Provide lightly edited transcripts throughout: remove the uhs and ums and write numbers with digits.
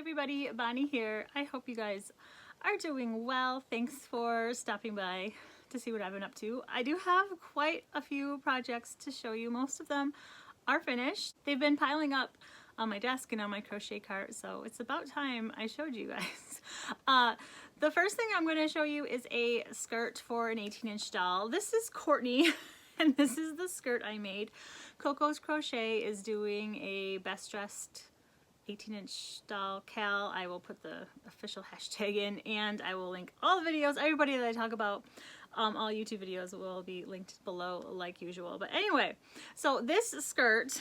everybody, Bonnie here. I hope you guys are doing well. Thanks for stopping by to see what I've been up to. I do have quite a few projects to show you. Most of them are finished. They've been piling up on my desk and on my crochet cart, so it's about time I showed you guys. The first thing I'm going to show you is a skirt for an 18-inch doll. This is Courtney and this is the skirt I made. Coco's Crochet is doing a best dressed 18-inch doll cal. I will put the official hashtag in, and I will link all the videos, everybody that I talk about, all YouTube videos will be linked below like usual. But anyway, so this skirt,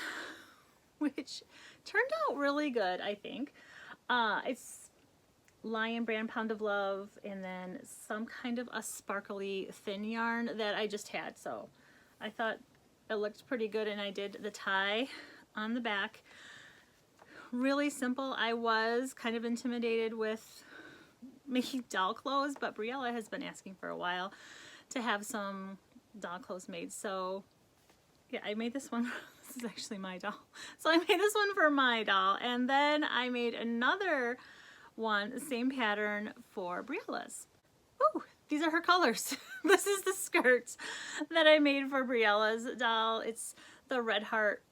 which turned out really good, I think. It's Lion brand Pound of Love, and then some kind of a sparkly thin yarn that I just had. So I thought it looked pretty good, and I did the tie on the back. Really simple. I was kind of intimidated with making doll clothes, but Briella has been asking for a while to have some doll clothes made. So yeah, I made this one. This is actually my doll. So I made this one for my doll, and then I made another one, the same pattern for Briella's. Ooh, these are her colors. This is the skirt that I made for Briella's doll. It's the red heart.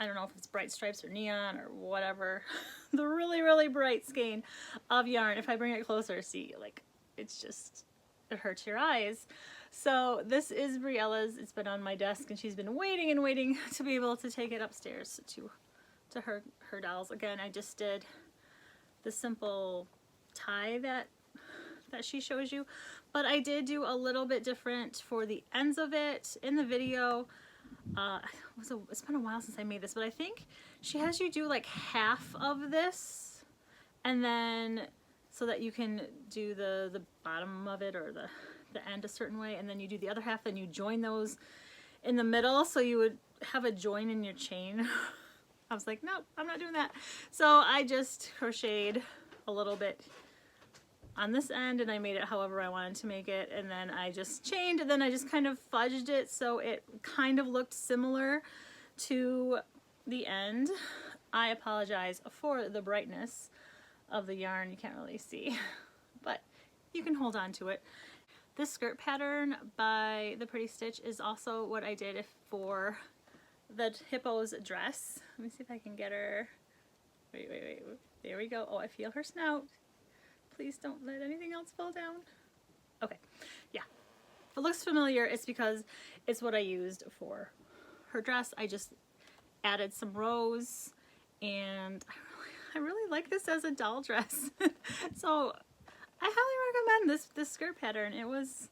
I don't know if it's bright stripes or neon or whatever. The really, really bright skein of yarn. If I bring it closer, see, like, it's just, it hurts your eyes. So this is Briella's. It's been on my desk, and she's been waiting and waiting to be able to take it upstairs to her dolls. Again, I just did the simple tie that she shows you, but I did do a little bit different for the ends of it in the video. It's been a while since I made this, but I think she has you do like half of this, and then so that you can do the bottom of it or the end a certain way, and then you do the other half, then you join those in the middle, so you would have a join in your chain. I was like, nope, I'm not doing that. So I just crocheted a little bit on this end, and I made it however I wanted to make it, and then I just chained, and then I just kind of fudged it so it kind of looked similar to the end. I apologize for the brightness of the yarn. You can't really see, but you can hold on to it. This skirt pattern by The Pretty Stitch is also what I did for the hippo's dress. Let me see if I can get her. Wait. There we go. Oh, I feel her snout. Please don't let anything else fall down. Okay, yeah. If it looks familiar, it's because it's what I used for her dress. I just added some rows, and I really like this as a doll dress. So I highly recommend this skirt pattern. It was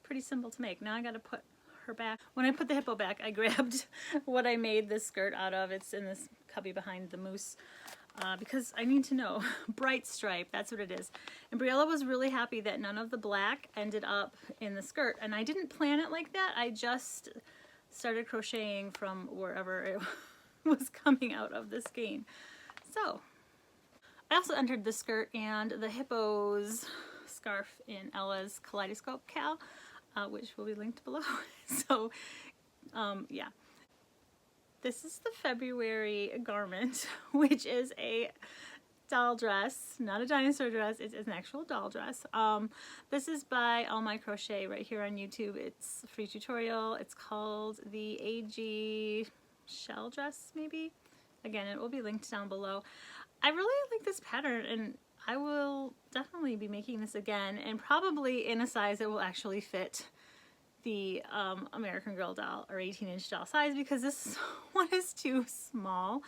pretty simple to make. Now I gotta put her back. When I put the hippo back, I grabbed what I made this skirt out of. It's in this cubby behind the moose. Because I need to know. Bright stripe, that's what it is. And Briella was really happy that none of the black ended up in the skirt, and I didn't plan it like that. I just started crocheting from wherever it was coming out of the skein. So I also entered the skirt and the hippo's scarf in Ella's Kaleidoscope cal, which will be linked below. So yeah. This is the February garment, which is a doll dress, not a dinosaur dress. It's an actual doll dress. This is by All My Crochet right here on YouTube. It's a free tutorial. It's called the AG shell dress, maybe. Again, it will be linked down below. I really like this pattern, and I will definitely be making this again, and probably in a size that will actually fit the American Girl doll or 18-inch doll size, because this one is too small.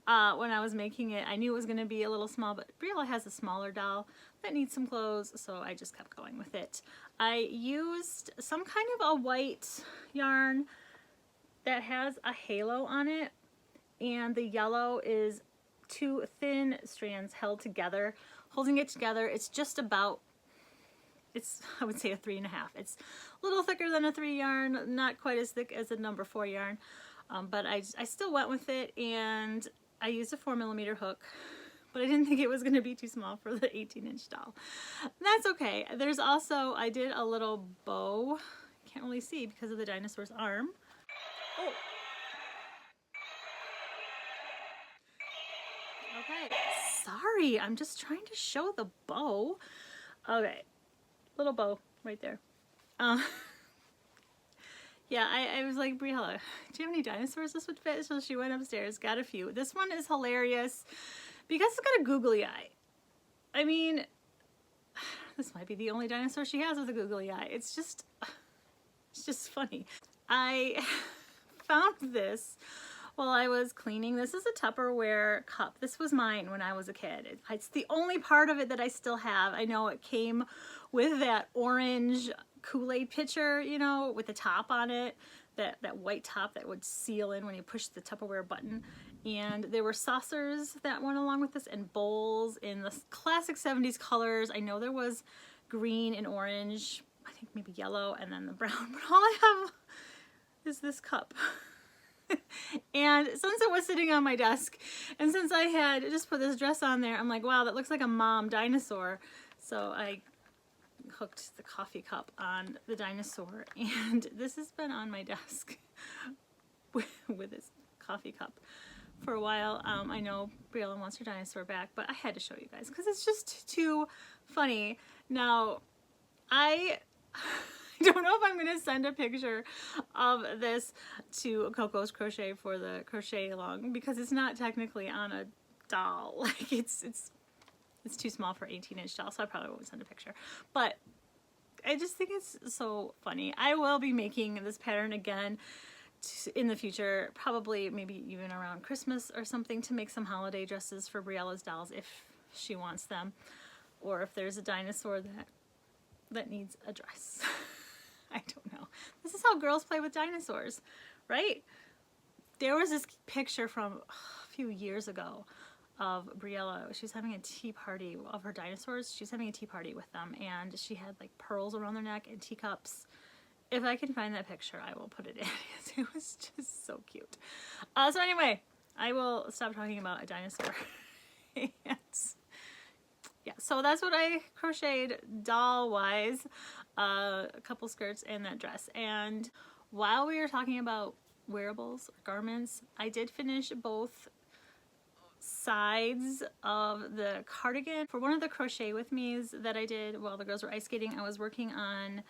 When I was making it, I knew it was going to be a little small, but Briella has a smaller doll that needs some clothes, so I just kept going with it. I used some kind of a white yarn that has a halo on it, and the yellow is two thin strands held together. Holding it together, it's just about, I would say a 3.5. It's a little thicker than a 3 yarn, not quite as thick as a number 4 yarn, but I still went with it, and I used a 4mm hook, but I didn't think it was going to be too small for the 18-inch doll. That's okay. There's also, I did a little bow. Can't really see because of the dinosaur's arm. Oh. Okay, sorry. sorry. I'm just trying to show the bow. Okay, little bow right there. Yeah, I was like, Briella, do you have any dinosaurs this would fit? So she went upstairs, got a few. This one is hilarious because it's got a googly eye. I mean, this might be the only dinosaur she has with a googly eye. It's just funny. I found this while I was cleaning. This is a Tupperware cup. This was mine when I was a kid. It's the only part of it that I still have. I know it came with that orange Kool-Aid pitcher, you know, with the top on it, that white top that would seal in when you push the Tupperware button. And there were saucers that went along with this and bowls in the classic 70s colors. I know there was green and orange, I think maybe yellow, and then the brown, but all I have is this cup. And since it was sitting on my desk, and since I had just put this dress on there, I'm like, wow, that looks like a mom dinosaur. So I hooked the coffee cup on the dinosaur, and this has been on my desk with this coffee cup for a while. I know Briella wants her dinosaur back, but I had to show you guys because it's just too funny. Now, I don't know if I'm going to send a picture of this to Coco's Crochet for the crochet along because it's not technically on a doll. Like it's too small for 18-inch doll, so I probably won't send a picture. But I just think it's so funny. I will be making this pattern again in the future, probably maybe even around Christmas or something, to make some holiday dresses for Briella's dolls if she wants them, or if there's a dinosaur that needs a dress. I don't know. This is how girls play with dinosaurs, right? There was this picture from a few years ago of Briella. She was having a tea party of her dinosaurs. She was having a tea party with them, and she had like pearls around their neck and teacups. If I can find that picture, I will put it in. It was just so cute. So anyway, I will stop talking about a dinosaur. And yeah, so that's what I crocheted doll-wise. A couple skirts and that dress. And while we were talking about wearables or garments, I did finish both sides of the cardigan. For one of the crochet with me's that I did while the girls were ice skating, I was working on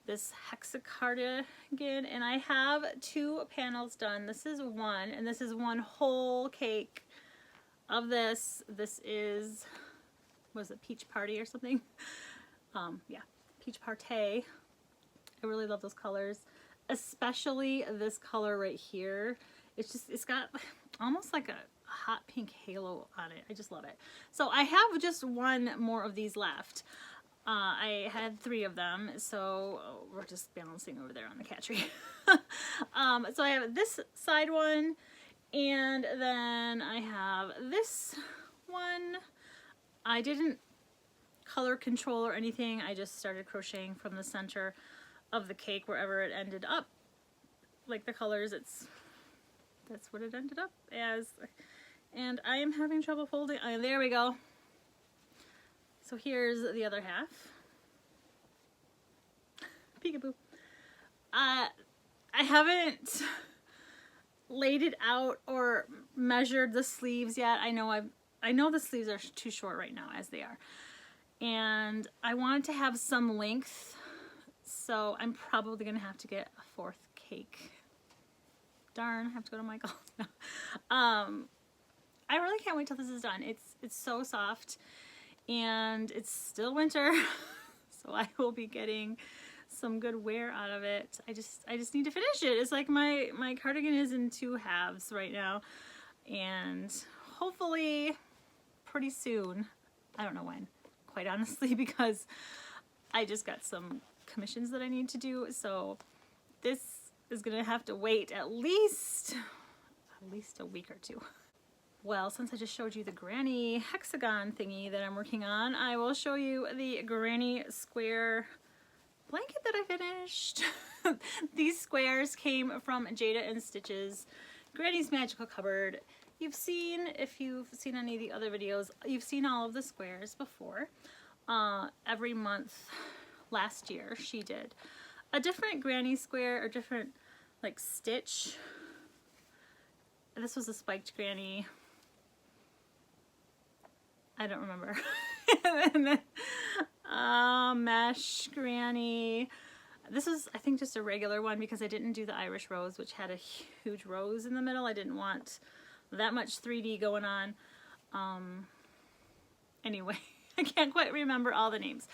this hexa cardigan, and I have 2 panels done. This is one, and this is one whole cake of this. This is, was it Peach Party or something? Yeah, Peach Party. I really love those colors, especially this color right here. It's got almost like a hot pink halo on it. I just love it. So I have just one more of these left. I had 3 of them, so we're just balancing over there on the cat tree. So I have this side one, and then I have this one. I didn't color control or anything. I just started crocheting from the center of the cake wherever it ended up. Like the colors, that's what it ended up as. And I am having trouble folding. There we go. So here's the other half. Peekaboo. I haven't laid it out or measured the sleeves yet. I know the sleeves are too short right now as they are. And I wanted to have some length, so I'm probably gonna have to get a 4th cake. Darn, I have to go to Michael's now. I really can't wait till this is done. It's so soft, and it's still winter, so I will be getting some good wear out of it. I just need to finish it. It's like my cardigan is in 2 halves right now, and hopefully pretty soon. I don't know when, quite honestly, because I just got some commissions that I need to do, so this is gonna have to wait at least a week or 2. Well, since I just showed you the granny hexagon thingy that I'm working on, I will show you the granny square blanket that I finished. These squares came from Jada and Stitch's Granny's Magical Cupboard. You've seen, if you've seen any of the other videos, you've seen all of the squares before. Every month last year she did a different granny square or different like stitch. This was a spiked granny. I don't remember. And then, mesh granny. This is, I think, just a regular one because I didn't do the Irish rose, which had a huge rose in the middle. I didn't want that much 3D going on. Anyway, I can't quite remember all the names.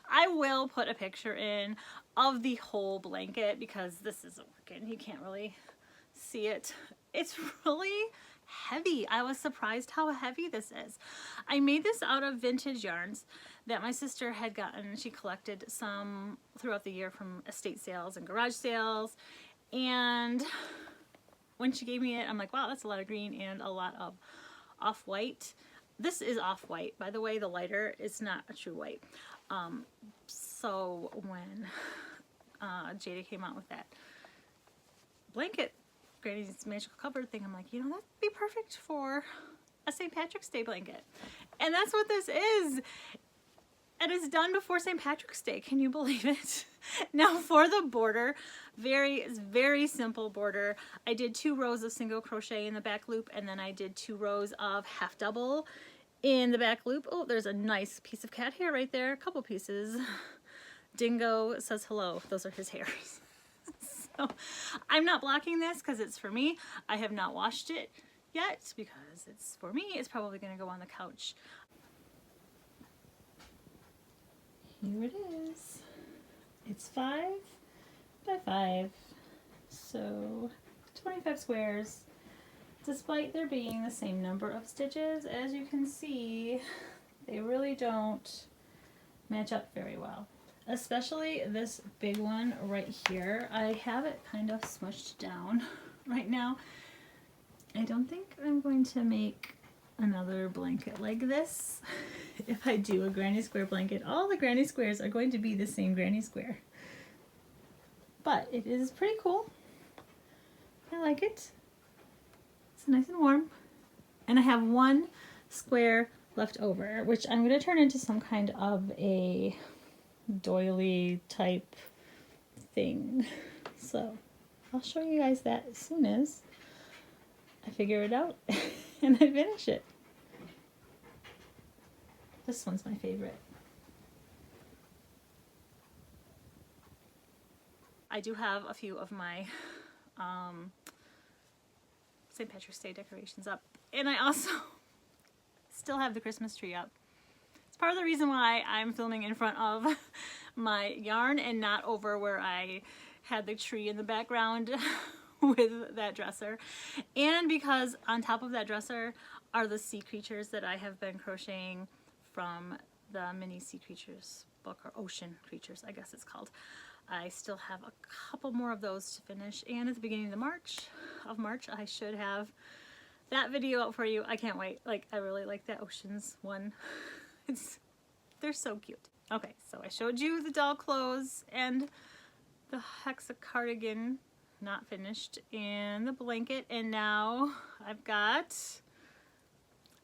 I will put a picture in of the whole blanket because this isn't working. You can't really see it. It's really heavy. I was surprised how heavy this is. I made this out of vintage yarns that my sister had gotten. She collected some throughout the year from estate sales and garage sales. And when she gave me it, I'm like, wow, that's a lot of green and a lot of off-white. This is off-white, by the way. The lighter is not a true white. So when Jada came out with that blanket, Granny's magical cupboard thing, I'm like, you know, that'd be perfect for a St. Patrick's Day blanket. And that's what this is. And it's done before St. Patrick's Day. Can you believe it? Now for the border, very simple border. I did 2 rows of single crochet in the back loop, and then I did 2 rows of half double in the back loop. Oh, there's a nice piece of cat hair right there. A couple pieces. Dingo says hello. Those are his hairs. So I'm not blocking this because it's for me. I have not washed it yet because it's for me. It's probably going to go on the couch. Here it is. It's 5 by 5, so 25 squares. Despite there being the same number of stitches, as you can see, they really don't match up very well. Especially this big one right here. I have it kind of smushed down right now. I don't think I'm going to make another blanket like this. If I do a granny square blanket, all the granny squares are going to be the same granny square. But it is pretty cool. I like it. It's nice and warm. And I have 1 square left over, which I'm going to turn into some kind of a doily type thing. So I'll show you guys that as soon as I figure it out and I finish it. This one's my favorite. I do have a few of my St. Patrick's Day decorations up, and I also still have the Christmas tree up. It's part of the reason why I'm filming in front of my yarn and not over where I had the tree in the background with that dresser, and because on top of that dresser are the sea creatures that I have been crocheting from the mini sea creatures book, or ocean creatures I guess it's called. I still have a couple more of those to finish, and at the beginning of March I should have that video out for you. I can't wait. Like, I really like that oceans one. They're so cute. Okay, so I showed you the doll clothes and the hexa cardigan not finished, and the blanket, and now I've got,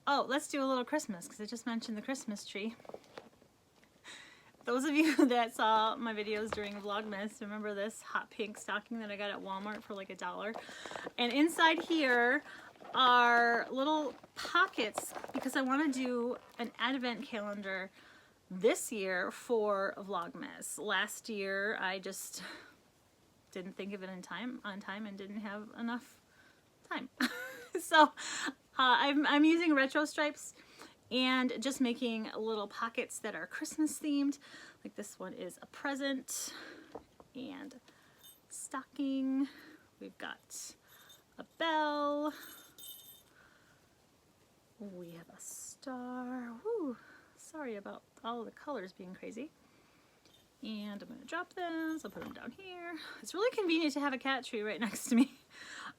oh, let's do a little Christmas because I just mentioned the Christmas tree. Those of you that saw my videos during Vlogmas remember this hot pink stocking that I got at Walmart for like $1. And inside here are little pockets because I want to do an advent calendar this year for Vlogmas. Last year I just didn't think of it on time and didn't have enough time. So I'm using retro stripes and just making little pockets that are Christmas themed. Like this one is a present and stocking. We've got a bell. We have a star. Woo, sorry about all of the colors being crazy. And I'm going to drop them, so I'll put them down here. It's really convenient to have a cat tree right next to me.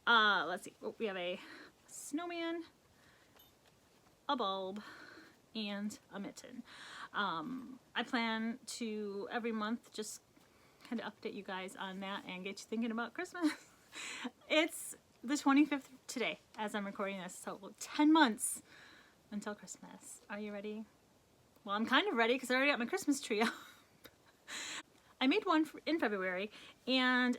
Let's see. Oh, we have a snowman, a bulb, and a mitten. I plan to every month just kind of update you guys on that and get you thinking about Christmas. It's the 25th today as I'm recording this, so 10 months until Christmas. Are you ready? Well, I'm kind of ready because I already got my Christmas tree up. I made one in February, and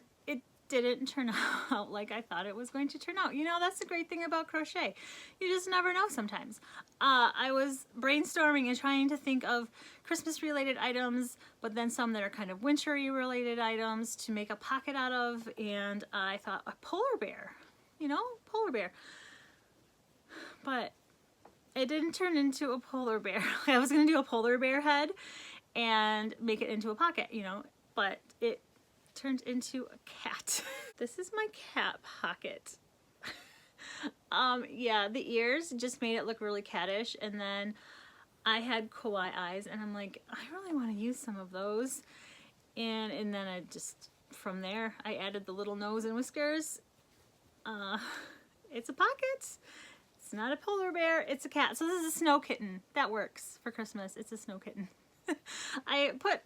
didn't turn out like I thought it was going to turn out. You know, that's the great thing about crochet. You just never know sometimes. I was brainstorming and trying to think of Christmas related items, but then some that are kind of wintry related items to make a pocket out of, and I thought a polar bear, you know, polar bear. But it didn't turn into a polar bear. I was gonna do a polar bear head and make it into a pocket, you know, but it turned into a cat. This is my cat pocket. Yeah, the ears just made it look really cattish, and then I had kawaii eyes, and I'm like, I really want to use some of those, and then I just, from there, I added the little nose and whiskers. It's a pocket. It's not a polar bear, it's a cat. So this is a snow kitten. That works for Christmas. It's a snow kitten. I put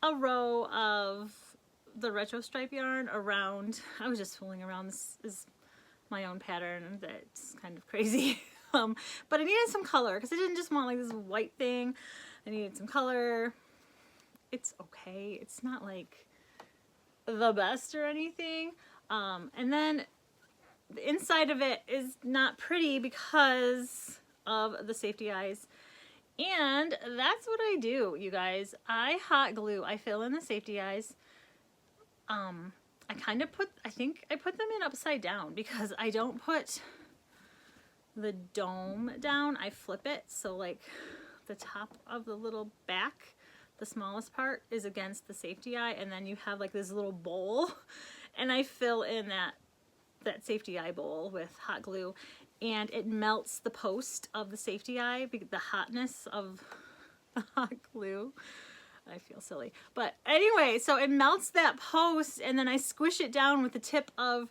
a row of the retro stripe yarn around. I was just fooling around. This is my own pattern that's kind of crazy. But I needed some color because I didn't just want like this white thing. I needed some color. It's okay. It's not like the best or anything. And then the inside of it is not pretty because of the safety eyes. And that's what I do, you guys. I hot glue. I fill in the safety eyes. I kind of I think I put them in upside down because I don't put the dome down. I flip it so like the top of the little back, the smallest part, is against the safety eye, and then you have like this little bowl, and I fill in that safety eye bowl with hot glue, and it melts the post of the safety eye, the hotness of the hot glue. I feel silly. But anyway, so it melts that post, and then I squish it down with the tip of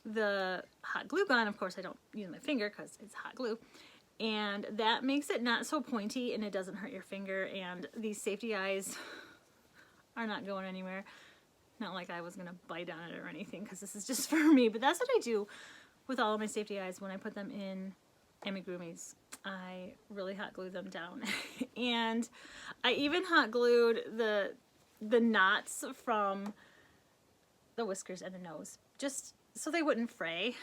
the hot glue gun. Of course, I don't use my finger because it's hot glue. And that makes it not so pointy, and it doesn't hurt your finger. And these safety eyes are not going anywhere. Not like I was going to bite on it or anything, because this is just for me. But that's what I do with all of my safety eyes when I put them in amigurumis. I really hot glue them down. And I even hot glued the knots from the whiskers and the nose, just so they wouldn't fray.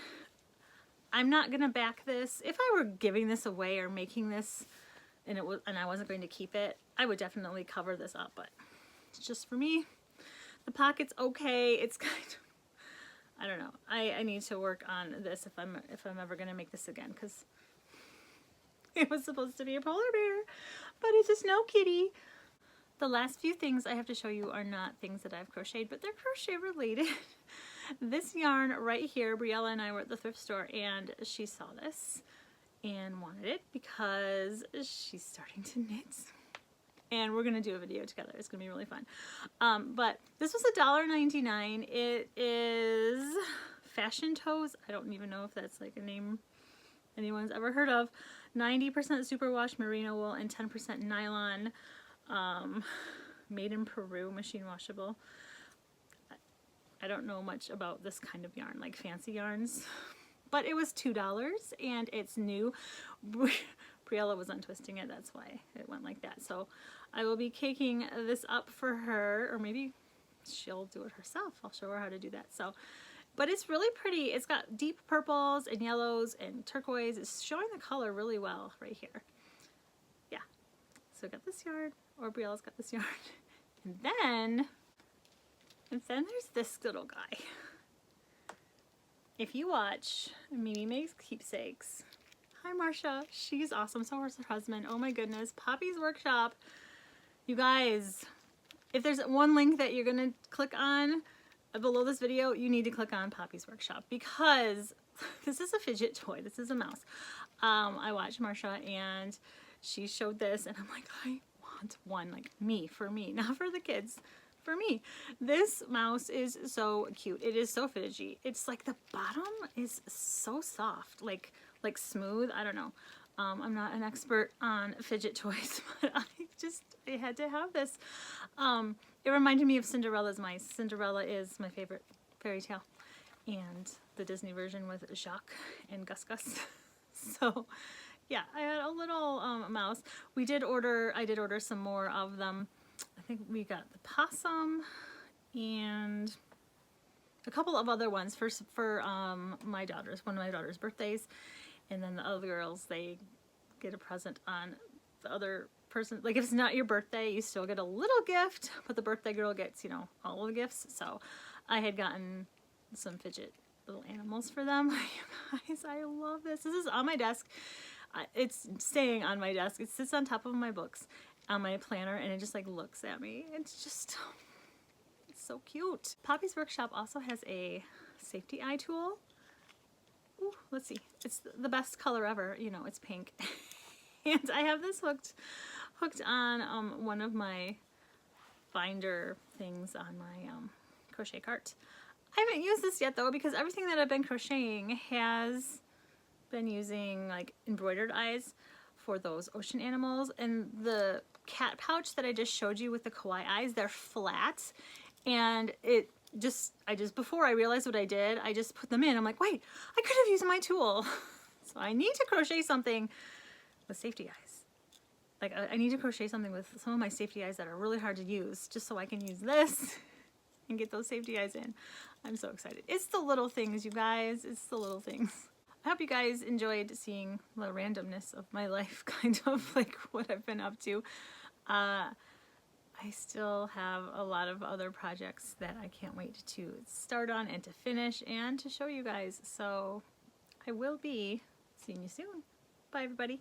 I'm not gonna back this. If I were giving this away or making this and I wasn't going to keep it, I would definitely cover this up, but it's just for me. The pocket's okay. It's kind of, I don't know. I need to work on this if I'm ever gonna make this again, because it was supposed to be a polar bear, but it's a snow kitty. The last few things I have to show you are not things that I've crocheted, but they're crochet related. This yarn right here, Briella and I were at the thrift store, and she saw this and wanted it because she's starting to knit. And we're gonna do a video together. It's gonna be really fun. But this was $1.99. It is Fashion Toes. I don't even know if that's like a name anyone's ever heard of. 90% superwash merino wool and 10% nylon. Made in Peru, machine washable. I don't know much about this kind of yarn, like fancy yarns, but it was $2 and it's new. Briella was untwisting it, that's why it went like that. So I will be caking this up for her, or maybe she'll do it herself. I'll show her how to do that. So, but it's really pretty. It's got deep purples and yellows and turquoise. It's showing the color really well right here. Yeah. So I got this yarn, or Briella's got this yarn. And then there's this little guy. If you watch Mimi Makes Keepsakes, hi Marsha, she's awesome, so is her husband. Oh my goodness, Poppy's Workshop. You guys, if there's one link that you're gonna click on below this video, you need to click on Poppy's Workshop, because this is a fidget toy. This is a mouse. I watched Marsha and she showed this, and I'm like, I want one, like for me, not for the kids, for me. This mouse is so cute. It is so fidgety. It's like the bottom is so soft, like smooth. I don't know. I'm not an expert on fidget toys, but I had to have this. It reminded me of Cinderella's mice. Cinderella is my favorite fairy tale, and the Disney version with Jacques and Gus Gus. So yeah, I had a little mouse. I did order some more of them. I think we got the possum and a couple of other ones for my daughters, one of my daughter's birthdays, and then the other girls, they get a present on the other person. Like if it's not your birthday, you still get a little gift, but the birthday girl gets, you know, all of the gifts. So I had gotten some fidget little animals for them. You guys, I love this. This is on my desk. It's staying on my desk. It sits on top of my books on my planner, and it just like looks at me. It's just, it's so cute. Poppy's Workshop also has a safety eye tool. Ooh, let's see. It's the best color ever. You know, it's pink. And I have this hooked on one of my binder things on my crochet cart. I haven't used this yet though, because everything that I've been crocheting has been using like embroidered eyes for those ocean animals, and the cat pouch that I just showed you with the kawaii eyes, they're flat, and before I realized what I did, I just put them in. I'm like, wait, I could have used my tool. So I need to crochet something with safety eyes. Like I need to crochet something with some of my safety eyes that are really hard to use, just so I can use this and get those safety eyes in. I'm so excited. It's the little things, you guys. It's the little things. I hope you guys enjoyed seeing the randomness of my life, kind of like what I've been up to. I still have a lot of other projects that I can't wait to start on and to finish and to show you guys. So I will be seeing you soon. Bye, everybody.